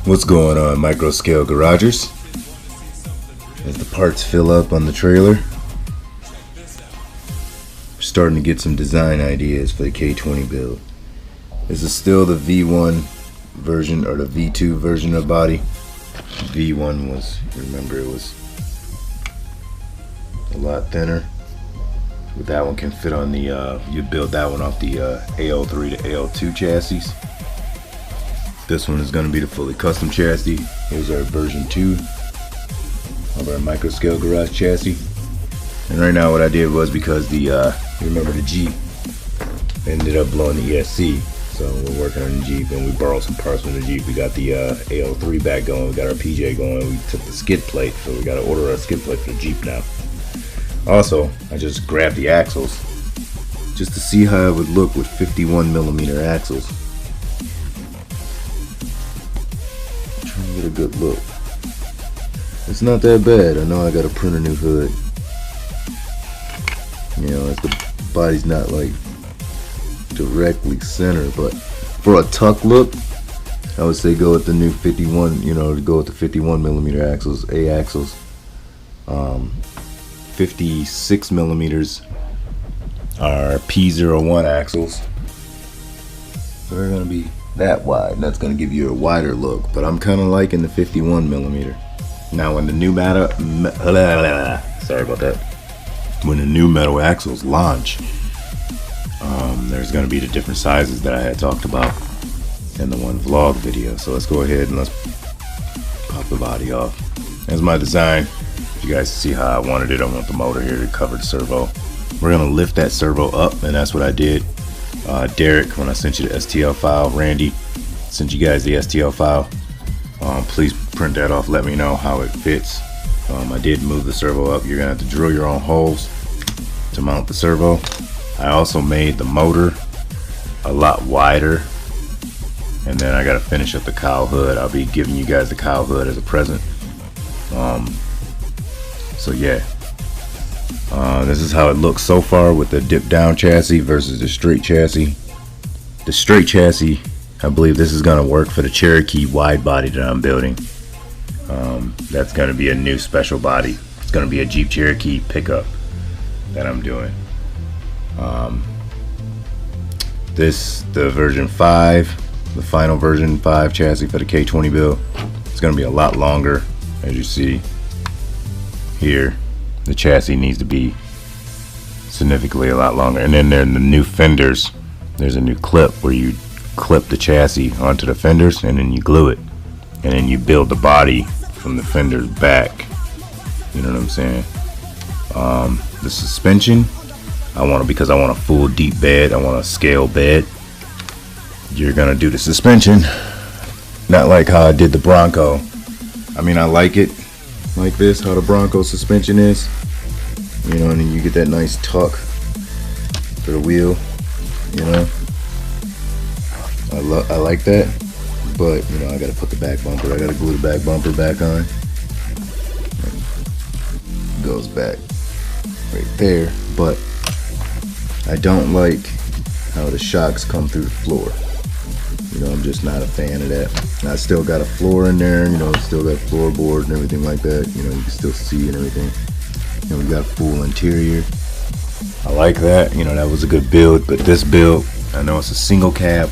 What's going on, MicroScaleGaragers? As the parts fill up on the trailer, we're starting to get some design ideas for the K20 build. This is still the V1 version, or the V2 version of body. V1 was, remember, it was a lot thinner. But that one can fit on the, you build that one off the AL3 to AL2 chassis. This one is going to be the fully custom chassis. Here's our version 2 of our MicroScaleGarage chassis. And right now what I did was, because the, remember the Jeep ended up blowing the ESC. So we're working on the Jeep and we borrowed some parts from the Jeep. We got the AL3 back going, we got our PJ going, we took the skid plate, so we got to order a skid plate for the Jeep now. Also, I just grabbed the axles just to see how it would look with 51mm axles. Trying to get a good look. It's not that bad. I know I gotta print a new hood. You know, if the body's not like directly center, but for a tuck look, I would say go with the new 51, you know, go with the 51mm axles, A axles. 56mm are P01 axles. So they're gonna be that wide. That's gonna give you a wider look, but I'm kind of liking the 51mm. Now when the new metal, sorry about that. When the new metal axles launch, there's gonna be the different sizes that I had talked about in the one vlog video. So let's go ahead and let's pop the body off. That's my design. You guys see how I wanted it. I want the motor here to cover the servo. We're gonna lift that servo up, and that's what I did. Derek, when I sent you the STL file, Randy sent you guys the STL file. Please print that off, let me know how it fits. I did move the servo up. You're gonna have to drill your own holes to mount the servo. I also made the motor a lot wider, and then I gotta finish up the cowl hood. I'll be giving you guys the cowl hood as a present. So yeah, this is how it looks so far with the dip down chassis versus the straight chassis. The straight chassis, I believe this is gonna work for the Cherokee wide body that I'm building. That's gonna be a new special body. It's gonna be a Jeep Cherokee pickup that I'm doing. The version 5, the final version 5 chassis for the K20 build, it's gonna be a lot longer. As you see here, the chassis needs to be significantly a lot longer. And then there in the new fenders, there's a new clip where you clip the chassis onto the fenders and then you glue it, and then you build the body from the fenders back. You know what I'm saying? The suspension, because I want a full deep bed, I want a scale bed. You're gonna do the suspension not like how I did the Bronco. I mean, I like it like this, how the Bronco suspension is, you know, and then you get that nice tuck for the wheel, you know. I like that, but you know, I gotta put the back bumper, I gotta glue the back bumper back on. It goes back right there, but I don't like how the shocks come through the floor. You know, I'm just not a fan of that. I still got a floor in there, you know, still got floorboard and everything like that. You know, you can still see and everything. And we got full interior. I like that. You know, that was a good build. But this build, I know it's a single cab.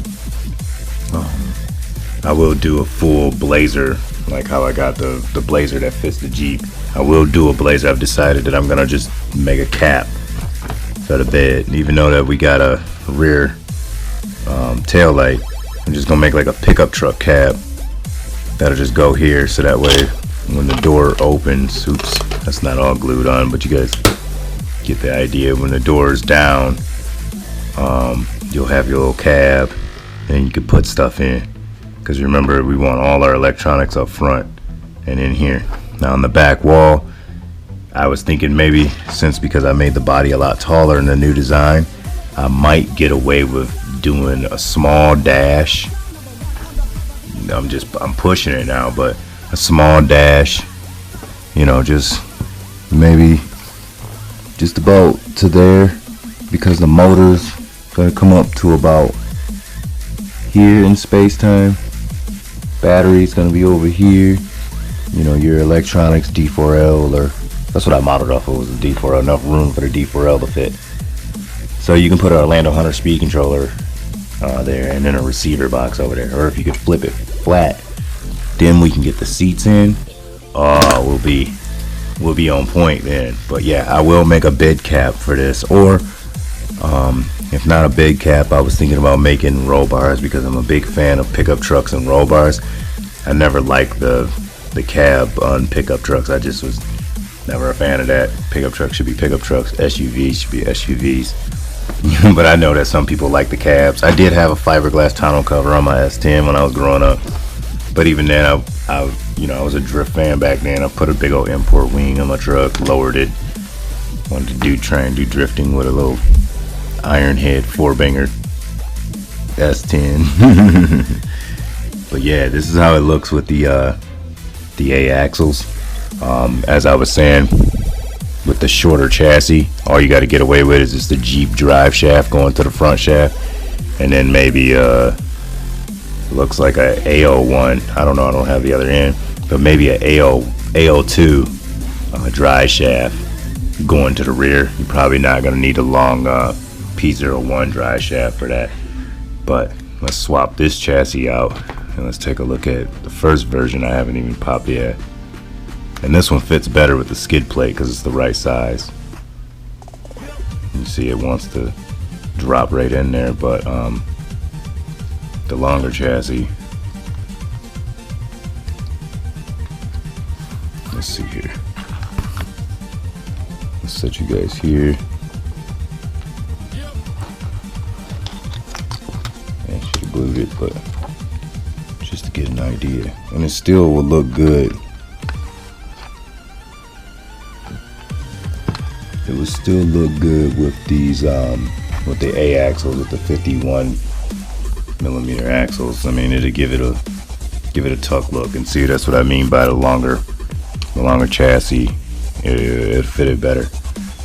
I will do a full blazer, like how I got the blazer that fits the Jeep. I will do a blazer. I've decided that I'm gonna just make a cap for the bed. Even though that we got a rear tail light, I'm just gonna make like a pickup truck cab that'll just go here, so that way when the door opens, oops, that's not all glued on, but you guys get the idea. When the door is down, you'll have your little cab and you can put stuff in, because remember, we want all our electronics up front and in here. Now on the back wall, I was thinking maybe, because I made the body a lot taller in the new design, I might get away with doing a small dash. I'm pushing it now, but a small dash, you know, just maybe just about to there, because the motor's gonna come up to about here in space-time. Battery's gonna be over here. You know, your electronics, D4L, or that's what I modeled off of, was a D4L, enough room for the D4L to fit. So you can put an Orlando Hunter speed controller there, and then a receiver box over there. Or if you could flip it flat, then we can get the seats in. Oh, we'll be on point then. But yeah, I will make a bed cap for this, or if not a bed cap, I was thinking about making roll bars, because I'm a big fan of pickup trucks and roll bars. I never liked the cab on pickup trucks. I just was never a fan of that. Pickup trucks should be pickup trucks, SUVs should be SUVs. But I know that some people like the cabs. I did have a fiberglass tonneau cover on my S10 when I was growing up, but even then I was a drift fan back then. I put a big old import wing on my truck, lowered it, wanted to try and do drifting with a little iron head 4-banger S10. But yeah, this is how it looks with the A axles. As I was saying, with the shorter chassis, all you got to get away with is just the Jeep drive shaft going to the front shaft, and then maybe looks like a AO1. I don't know, I don't have the other end, but maybe a AO2 drive shaft going to the rear. You're probably not going to need a long P01 drive shaft for that. But let's swap this chassis out and let's take a look at the first version I haven't even popped yet. And this one fits better with the skid plate because it's the right size. You see it wants to drop right in there, but the longer chassis, let's see here. Let's set you guys here. I should have glued it, but just to get an idea. And it still will look good. It would still look good with these with the A axles, with the 51mm axles. I mean, it'd give it a tuck look. And see, that's what I mean by the longer chassis. It fitted better.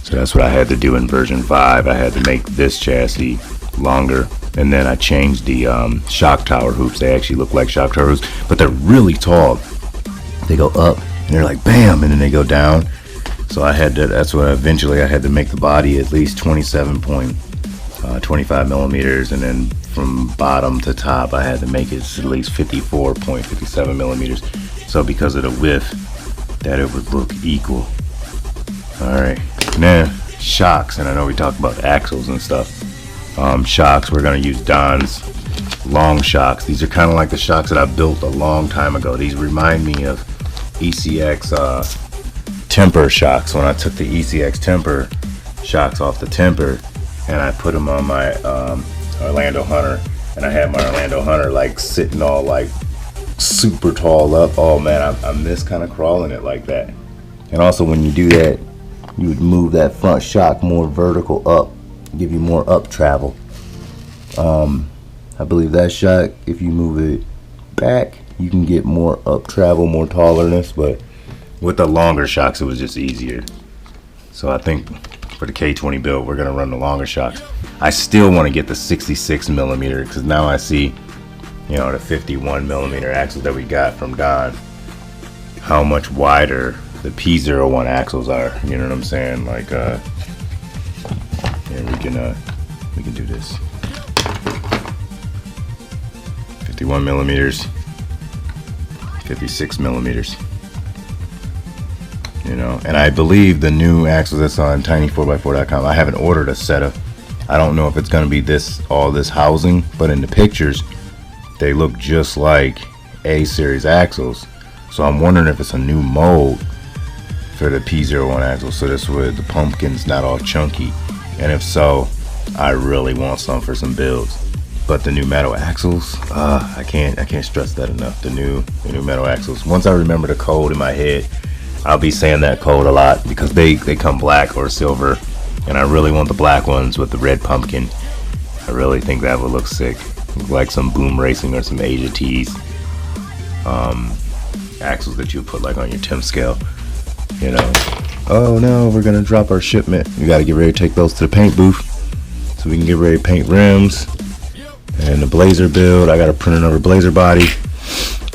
So that's what I had to do in version 5. I had to make this chassis longer, and then I changed the shock tower hoops. They actually look like shock tower hoops, but they're really tall. They go up and they're like bam, and then they go down. So I had to, that's what eventually I had to make the body at least 27.25 millimeters, and then from bottom to top I had to make it at least 54.57 millimeters. So because of the width, that it would look equal. Alright, now shocks, and I know we talked about axles and stuff. Shocks, we're going to use Don's long shocks. These are kind of like the shocks that I built a long time ago. These remind me of ECX temper shocks, when I took the ECX temper shocks off the temper and I put them on my Orlando Hunter, and I had my Orlando Hunter like sitting all like super tall up. Oh man, I miss kind of crawling it like that. And also when you do that, you would move that front shock more vertical up, give you more up travel. I believe that shock, if you move it back, you can get more up travel, more tallerness, but with the longer shocks it was just easier. So I think for the K20 build we're gonna run the longer shocks. I still want to get the 66 millimeter because now I see, you know, the 51 millimeter axles that we got from Don, how much wider the P01 axles are. You know what I'm saying? Like yeah, we can do this. 51 millimeters, 56 millimeters. You know, and I believe the new axles that's on tiny4x4.com, I haven't ordered a set of, I don't know if it's going to be all this housing, but in the pictures they look just like A series axles. So I'm wondering if it's a new mold for the P01 axle, so this way the pumpkin's not all chunky, and if so, I really want some for some builds. But the new metal axles, I can't stress that enough. The new metal axles, once I remember the code in my head, I'll be saying that code a lot because they come black or silver, and I really want the black ones with the red pumpkin. I really think that would look sick, like some Boom Racing or some Asia Tees axles that you put like on your Tim scale, you know. Oh no, we're gonna drop our shipment. We gotta get ready to take those to the paint booth so we can get ready to paint rims. And the Blazer build, I gotta print another Blazer body.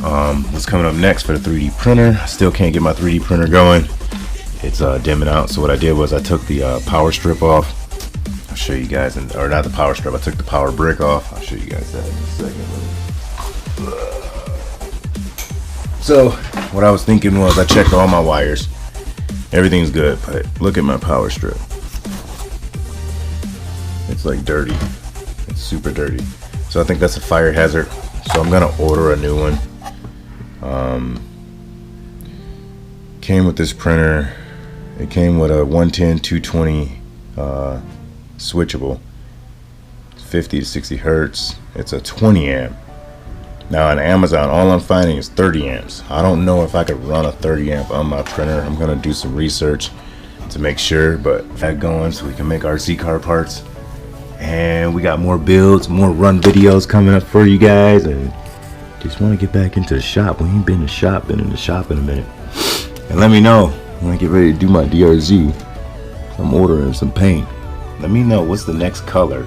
What's coming up next for the 3D printer? I still can't get my 3D printer going. It's dimming out. So what I did was I took the power strip off. I'll show you guys, or not the power strip. I took the power brick off. I'll show you guys that in a second. So what I was thinking was I checked all my wires. Everything's good, but look at my power strip. It's like dirty. It's super dirty. So I think that's a fire hazard. So I'm gonna order a new one. Came with this printer. It came with a 110 220 switchable. 50 to 60 hertz. It's a 20 amp. Now on Amazon, all I'm finding is 30 amps. I don't know if I could run a 30 amp on my printer. I'm gonna do some research to make sure, but that going so we can make RC car parts. And we got more builds, more run videos coming up for you guys. And just want to get back into the shop. We ain't been in the shop in a minute. And let me know when I get ready to do my DRZ. I'm ordering some paint. Let me know what's the next color.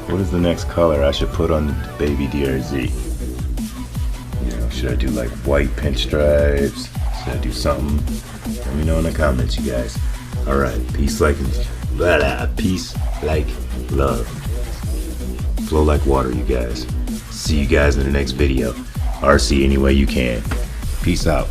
What is the next color I should put on the baby DRZ? You know, should I do like white pinstripes? Should I do something? Let me know in the comments, you guys. Alright, peace like love. Flow like water, you guys. See you guys in the next video. RC any way you can. Peace out.